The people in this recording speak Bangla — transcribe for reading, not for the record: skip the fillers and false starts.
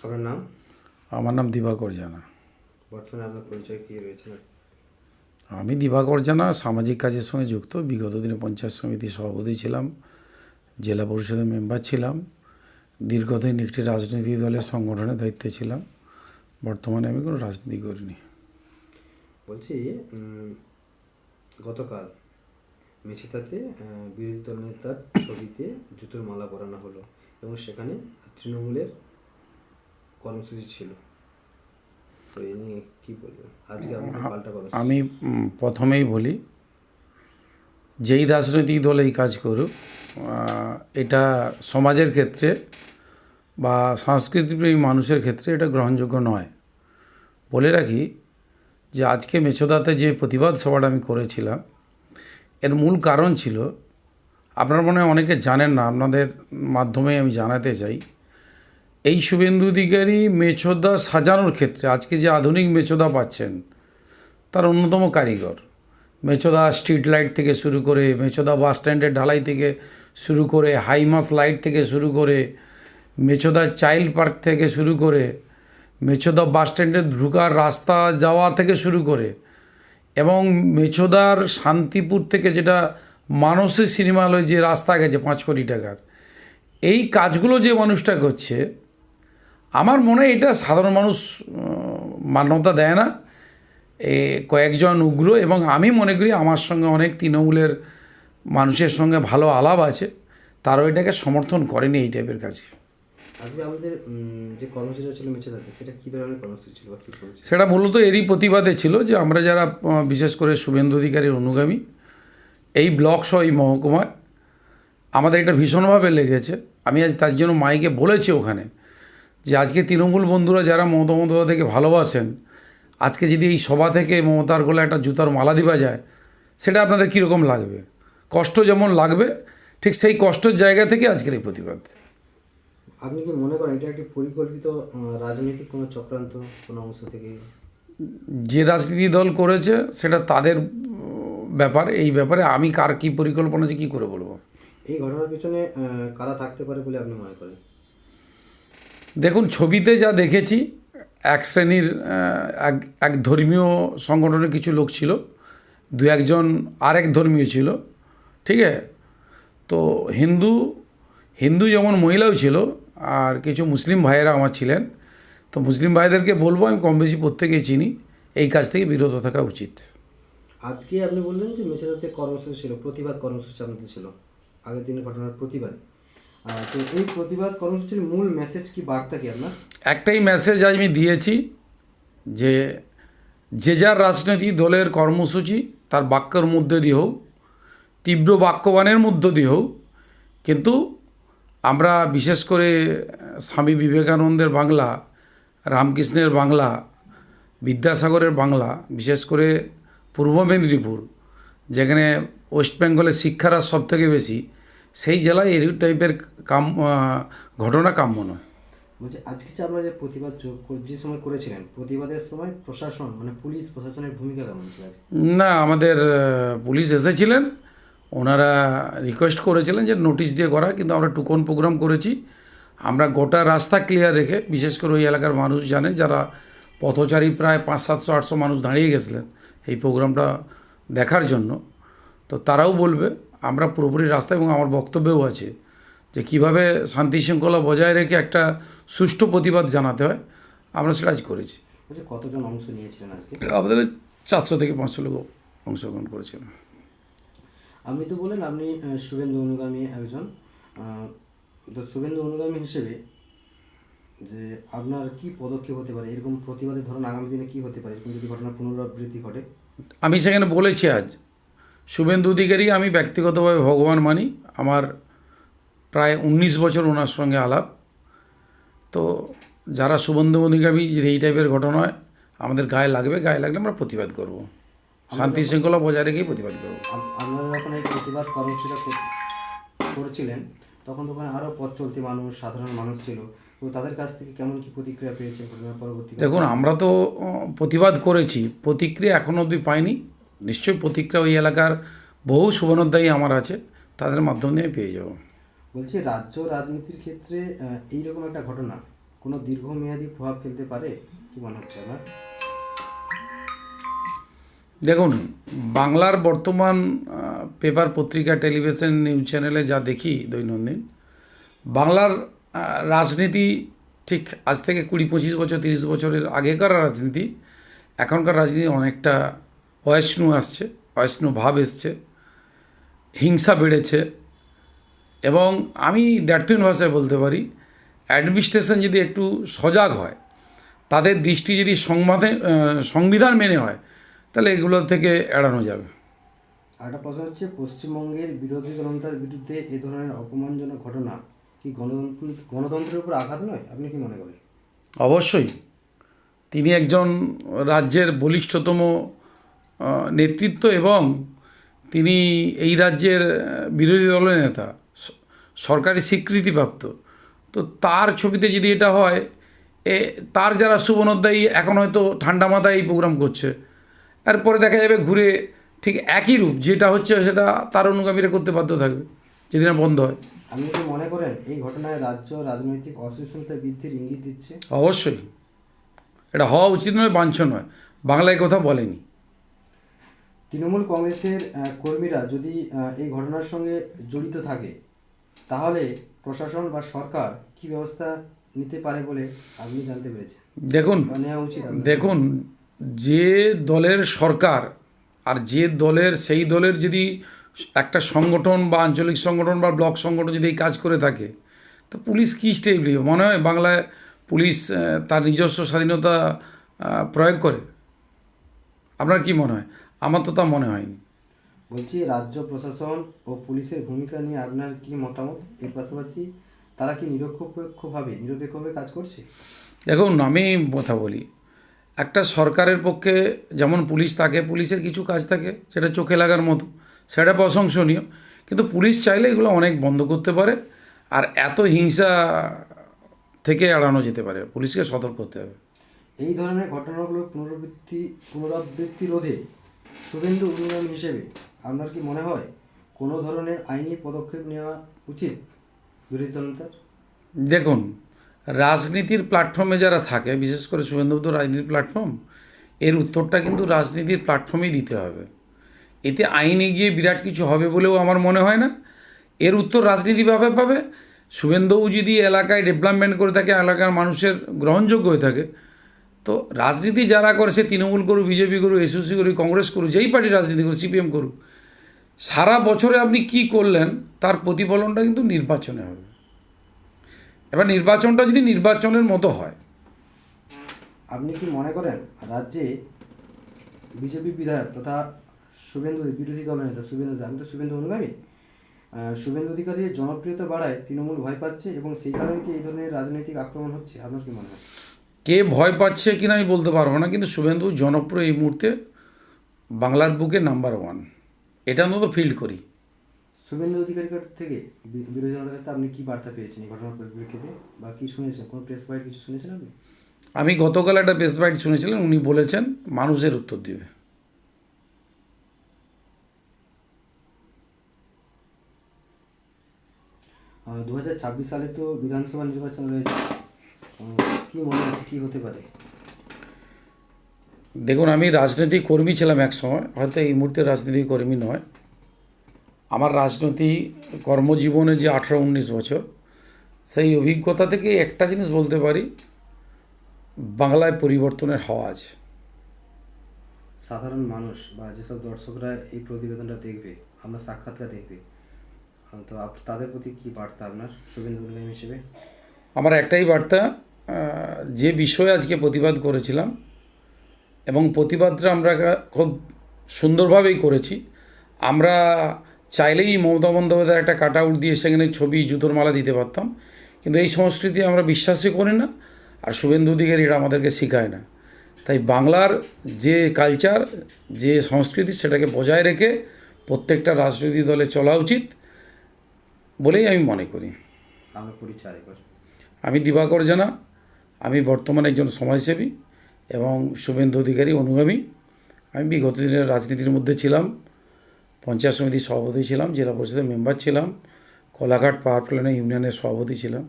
আপনার নাম? আমার নাম দিবাকর জানা। বর্তমানে আপনার পরিচয় কী রয়েছে? আমি দিবাকর জানা সামাজিক কাজের সঙ্গে যুক্ত। বিগত দিনে পঞ্চায়েত সমিতির সভাপতি ছিলাম, জেলা পরিষদের মেম্বার ছিলাম, দীর্ঘদিন একটি রাজনৈতিক দলের সংগঠনের দায়িত্বে ছিলাম। বর্তমানে আমি কোনো রাজনীতি করিনি। বলছি, গতকাল মেছেদাতে বিরোধী দল নেতার ছবিতে জুতোর মালা পরানো হলো এবং সেখানে তৃণমূলের কর্মসূচি ছিল। তো এই নিয়ে কী বলবেন? আজকে আমাদের পাল্টা কর্মসূচি। আমি প্রথমেই বলি, যেই রাজনৈতিক দল এই কাজ করুক, এটা সমাজের ক্ষেত্রে বা সংস্কৃতিপ্রেমী মানুষের ক্ষেত্রে এটা গ্রহণযোগ্য নয়। বলে রাখি যে আজকে মেছোদাতে যে প্রতিবাদ সভাটা আমি করেছিলাম, এর মূল কারণ ছিল, আপনারা মনে হয় অনেকে জানেন না, আপনাদের মাধ্যমে আমি জানাতে চাই, এই শুভেন্দু অধিকারী মেছোদা সাজানোর ক্ষেত্রে আজকে যে আধুনিক মেছোদা পাচ্ছেন তার অন্যতম কারিগর। মেছোদা স্ট্রিট লাইট থেকে শুরু করে, মেছোদা বাস স্ট্যান্ডের ঢালাই থেকে শুরু করে, হাইমাস লাইট থেকে শুরু করে, মেছোদা চাইল্ড পার্ক থেকে শুরু করে, মেছোদা বাস স্ট্যান্ডে ঢুকার রাস্তা যাওয়া থেকে শুরু করে, এবং মেছোদার শান্তিপুর থেকে যেটা মানসী সিনেমালয় যে রাস্তা গেছে 5 কোটি টাকার, এই কাজগুলো যে মানুষটা করছে, আমার মনে হয় এটা সাধারণ মানুষ মান্যতা দেয় না। কয়েকজন উগ্র, এবং আমি মনে করি আমার সঙ্গে অনেক তৃণমূলের মানুষের সঙ্গে ভালো আলাপ আছে, তারাও এটাকে সমর্থন করেনি এই টাইপের কাজ। আজকে আমাদের যে কর্মসূচি ছিল মেছেদাতে, সেটা কী ধরনের কর্মসূচি ছিল? সেটা মূলত এরই প্রতিবাদে ছিল যে আমরা যারা বিশেষ করে শুভেন্দু অধিকারীর অনুগামী, এই ব্লক সহ এই মহকুমায় আমাদের এটা ভীষণভাবে লেগেছে। আমি আজ তার জন্য মাইকে বলেছি ওখানে যে আজকে তৃণমূল বন্ধুরা যারা মমতা বন্দ্যোপাধ্যায়কে ভালোবাসেন, আজকে যদি এই সভা থেকে মমতার গলায় একটা জুতার মালা দিবা যায়, সেটা আপনাদের কীরকম লাগবে? কষ্ট যেমন লাগবে, ঠিক সেই কষ্টের জায়গা থেকে আজকের এই প্রতিবাদ। আপনি কি মনে করেন এটা একটি পরিকল্পিত রাজনৈতিক কোনো চক্রান্ত, কোনো অংশ থেকে? যে রাজনীতি দল করেছে সেটা তাদের ব্যাপার। এই ব্যাপারে আমি কার কী পরিকল্পনা আছে কী করে বলবো? এই ঘটনার পিছনে কারা থাকতে পারে বলে আপনি মনে করেন? দেখুন, ছবিতে যা দেখেছি, এক শ্রেণীর এক ধর্মীয় সংগঠনের কিছু লোক ছিল, দু একজন আরেক ধর্মীয় ছিল, ঠিক আছে? তো হিন্দু যেমন মহিলাও ছিল, আর কিছু মুসলিম ভাইয়েরা আমার ছিলেন। তো মুসলিম ভাইদেরকে বলবো, আমি কম বেশি প্রত্যেকেই চিনি, এই কাজ থেকে বিরত থাকা উচিত। আজকে আপনি বললেন যে মেছেদাতে কর্মসূচি ছিল, প্রতিবাদ কর্মসূচি আপনাদের ছিল, আগের দিনের ঘটনার প্রতিবাদ। তো এই প্রতিবাদ কর্মসূচির মূল মেসেজ কি, বার্তা কি আপনার? একটাই মেসেজ আজ আমি দিয়েছি, যে যে যার রাজনৈতিক দলের কর্মসূচি তার বাক্যের মধ্যে দিয়ে হোক, তীব্র বাক্যবাণের মধ্য দিয়ে হোক, কিন্তু আমরা বিশেষ করে স্বামী বিবেকানন্দের বাংলা, রামকৃষ্ণের বাংলা, বিদ্যাসাগরের বাংলা, বিশেষ করে পূর্ব মেদিনীপুর, যেখানে ওয়েস্ট বেঙ্গলের শিক্ষার সব থেকে বেশি, সেই জেলায় এই টাইপের ঘটনা কাম্য নয়। বলছি, আজকে যে আপনারা যে প্রতিবাদ যে সময় করেছিলেন, প্রতিবাদের সময় প্রশাসন মানে পুলিশ প্রশাসনের ভূমিকা কেমন ছিল? না, আমাদের পুলিশ এসেছিলেন, ওনারা রিকোয়েস্ট করেছিলেন যে নোটিশ দিয়ে করা, কিন্তু আমরা টুকন প্রোগ্রাম করেছি। আমরা গোটা রাস্তা ক্লিয়ার রেখে, বিশেষ করে ওই এলাকার মানুষ জানেন, যারা পথচারী প্রায় 500-700-800 মানুষ দাঁড়িয়ে গেছিলেন এই প্রোগ্রামটা দেখার জন্য, তো তারাও বলবে আমরা পুরোপুরি রাস্তা, এবং আমার বক্তব্যও আছে যে কীভাবে শান্তি শৃঙ্খলা বজায় রেখে একটা সুষ্ঠু প্রতিবাদ জানাতে হয়, আমরা সেটা আজ করেছি। কতজন অংশ নিয়েছিলেন আজকে? আমাদের 400 থেকে 500 লোক অংশগ্রহণ করেছিলেন। আপনি তো বলেন আপনি শুভেন্দু অনুগামী একজন, তো শুভেন্দু অনুগামী হিসেবে যে আপনার কি পদক্ষেপ হতে পারে এরকম প্রতিবাদের ধরুন আগামী দিনে কি হতে পারে এরকম যদি ঘটনার পুনরাবৃত্তি ঘটে? আমি সেখানে বলেছি, আজ শুভেন্দু অধিকারী আমি ব্যক্তিগতভাবে ভগবান মানি, আমার প্রায় 19 বছর ওনার সঙ্গে আলাপ। তো যারা শুভেন্দু অধিকারী যদি এই টাইপের ঘটনায় আমাদের গায়ে লাগলে আমরা প্রতিবাদ করব, শান্তি শৃঙ্খলা বজায় রেখেই প্রতিবাদ করব। আপনারা যখন এই প্রতিবাদ কর্মসূচিটা করছিলেন, তখন ওখানে আরও পথ চলতি মানুষ, সাধারণ মানুষ ছিল, তো তাদের কাছ থেকে কেমন কি প্রতিক্রিয়া পেয়েছে ঘটনার পরবর্তী? দেখুন, আমরা তো প্রতিবাদ করেছি, প্রতিক্রিয়া এখনও অবধি পাইনি। নিশ্চয়ই প্রতিক্রিয়া ওই এলাকার বহু শুভনোদ্দায়ী আমার আছে, তাদের মাধ্যমে পেয়ে যাব। বলছি, রাজ্য রাজনীতির ক্ষেত্রে এইরকম একটা ঘটনা কোনো দীর্ঘমেয়াদী প্রভাব ফেলতে পারে, কি মনে হচ্ছে আপনার? দেখুন, বাংলার বর্তমান পেপার, পত্রিকা, টেলিভিশন, নিউজ চ্যানেলে যা দেখি দৈনন্দিন, বাংলার রাজনীতি ঠিক আজ থেকে 20-25 বছর, 30 বছরের আগেকার রাজনীতি, এখনকার রাজনীতি অনেকটা অয়ষ্ণু আসছে, অয়ষ্ণু ভাব এসছে, হিংসা বেড়েছে। এবং আমি দ্ব্যর্থহীন ভাষায় বলতে পারি, অ্যাডমিনিস্ট্রেশন যদি একটু সজাগ হয়, তাদের দৃষ্টি যদি সংবিধান মেনে হয়, তাহলে এগুলো থেকে এড়ানো যাবে। আরেকটা প্রশ্ন হচ্ছে, পশ্চিমবঙ্গের বিরোধী দলনেতার বিরুদ্ধে এ ধরনের অপমানজনক ঘটনা কি গণতন্ত্রের উপর আঘাত নয়? আপনি কি মনে করেন? অবশ্যই তিনি একজন রাজ্যের বলিষ্ঠতম নেতৃত্ব এবং তিনি এই রাজ্যের বিরোধী দলের নেতা, সরকারি স্বীকৃতিপ্রাপ্ত। তো তার ছবিতে যদি এটা হয়, তার যারা শুভনোদ্দায়ী এখন হয়তো ঠান্ডা মাথায় এই প্রোগ্রাম করছে, এরপরে দেখা যাবে ঘুরে ঠিক একই রূপ যেটা হচ্ছে সেটা তার অনুগামীরা করতে বাধ্য থাকবে যদি না বন্ধ হয়। আপনি কি মনে করেন এই ঘটনায় রাজ্য রাজনৈতিক অসহিষ্ণুতা বৃদ্ধির ইঙ্গিত দিচ্ছে? অবশ্যই এটা হওয়া উচিত নয়, বাঞ্ছনীয় নয়, বাংলায় কথা বলেনি। তৃণমূল কংগ্রেসের কর্মীরা যদি এই ঘটনার সঙ্গে জড়িত থাকে, তাহলে প্রশাসন বা সরকার কি ব্যবস্থা নিতে পারে বলে আপনি জানতে পেরেছেন? দেখুন, নেওয়া উচিত আপনার? দেখুন, যে দলের সরকার আর যে দলের, সেই দলের যদি একটা সংগঠন বা আঞ্চলিক সংগঠন বা ব্লক সংগঠন যদি এই কাজ করে থাকে, তো পুলিশ কী স্টেপ নেবে? মনে হয় বাংলায় পুলিশ তার নিজস্ব স্বাধীনতা প্রয়োগ করে? আপনার কি মনে হয়? আমার তো তা মনে হয়নি। বলছি, রাজ্য প্রশাসন ও পুলিশের ভূমিকা নিয়ে আপনার কি মতামত? এর পাশাপাশি তারা কি নিরপেক্ষভাবে কাজ করছে? দেখুন, আমি কথা বলি, একটা সরকারের পক্ষে যেমন পুলিশ থাকে, পুলিশের কিছু কাজ থাকে সেটা চোখে লাগার মতো, সেটা প্রশংসনীয়, কিন্তু পুলিশ চাইলে এগুলো অনেক বন্ধ করতে পারে। আর এত হিংসা থেকে এড়ানো যেতে পারে, পুলিশকে সতর্ক হতে হবে। এই ধরনের ঘটনাগুলোর পুনরাবৃত্তি রোধে শুভেন্দু অধিকারী হিসেবে আপনার কি মনে হয় কোনো ধরনের আইনি পদক্ষেপ নেওয়া উচিত বিরোধী দলনেতার? দেখুন, রাজনীতির প্ল্যাটফর্মে যারা থাকে, বিশেষ করে শুভেন্দু তো রাজনীতির প্ল্যাটফর্ম, এর উত্তরটা কিন্তু রাজনীতির প্ল্যাটফর্মেই দিতে হবে। এতে আইনে গিয়ে বিরাট কিছু হবে বলেও আমার মনে হয় না। এর উত্তর রাজনীতিভাবে পাবে। শুভেন্দুও যদি এলাকায় ডেভেলপমেন্ট করে থাকে, এলাকার মানুষের গ্রহণযোগ্য হয়ে থাকে, তো রাজনীতি যারা করে, সে তৃণমূল করুক, বিজেপি করুক, এসইউসি করুক, কংগ্রেস করুক, যেই পার্টি রাজনীতি করুক, সিপিএম করুক, সারা বছরে আপনি কি করলেন তার প্রতিফলনটা কিন্তু নির্বাচনে হবে। এবার নির্বাচনটা যদি নির্বাচনের মতো হয়, আপনি কি মনে করেন রাজ্যে বিজেপি বিধায়ক তথা বিরোধী দলনেতা আমি তো শুভেন্দু অনুগামী, শুভেন্দু অধিকারীর জনপ্রিয়তা বাড়ায় তৃণমূল ভয় পাচ্ছে এবং সেই কারণে কি এই ধরনের রাজনৈতিক আক্রমণ হচ্ছে? আপনার কি মনে হয়? কে ভয় পাচ্ছে কিনা আমি বলতে পারবো না, কিন্তু শুভেন্দু জনপ্রিয় এই মুহূর্তে বাংলার বুকে নাম্বার 1, এটা অন্তত ফিল করি। শুভেন্দু অধিকারীর কাছ থেকে বিরোধী দলের কাছে আপনি কি বার্তা পেয়েছেন এই ঘটনার পরিপ্রেক্ষিতে, বা কি শুনেছেন? কোনো প্রেস বাইট কিছু শুনেছেন আপনি? আমি গতকাল একটা প্রেস বাইট শুনেছিলেন, উনি বলেছেন মানুষের উত্তর দিবে। 2026 সালে তো বিধানসভা নির্বাচন রয়েছে, কি মনে হচ্ছে কি হতে পারে? দেখুন, আমি রাজনৈতিক কর্মী ছিলাম এক সময়, হয়তো এই মুহূর্তে রাজনৈতিক কর্মী নয়। আমার রাজনৈতিক কর্মজীবনে যে 18-19 বছর, সেই অভিজ্ঞতা থেকে একটা জিনিস বলতে পারি, বাংলায় পরিবর্তনের হাওয়া আছে। সাধারণ মানুষ বা যেসব দর্শকরা এই প্রতিবেদনটা দেখবে, আমরা সাক্ষাৎকার দেখবে, তো তাদের প্রতি কি বার্তা আপনার শুভেন্দু অধিকারী হিসেবে? আমার একটাই বার্তা, যে বিষয়ে আজকে প্রতিবাদ করেছিলাম এবং প্রতিবাদটা আমরা খুব সুন্দরভাবেই করেছি। আমরা চাইলেই মমতা বন্দ্যোপাধ্যায়ের একটা কাট আউট দিয়ে সেখানে ছবি, জুতোর মালা দিতে পারতাম, কিন্তু এই সংস্কৃতি আমরা বিশ্বাসই করি না, আর শুভেন্দু অধিকারী এটা আমাদেরকে শেখায় না। তাই বাংলার যে কালচার, যে সংস্কৃতি, সেটাকে বজায় রেখে প্রত্যেকটা রাজনৈতিক দলে চলা উচিত বলেই আমি মনে করি। আমার পরিচয় একবার। আমি দিবাকর জানা, আমি বর্তমানে একজন সমাজসেবী এবং শুভেন্দু অধিকারী অনুগামী। আমি বিগত দিনের রাজনীতির মধ্যে ছিলাম, পঞ্চায়েত সমিতির সভাপতি ছিলাম, জেলা পরিষদের মেম্বার ছিলাম, কোলাঘাট পাওয়ার প্ল্যান্ট ইউনিয়নের সভাপতি ছিলাম।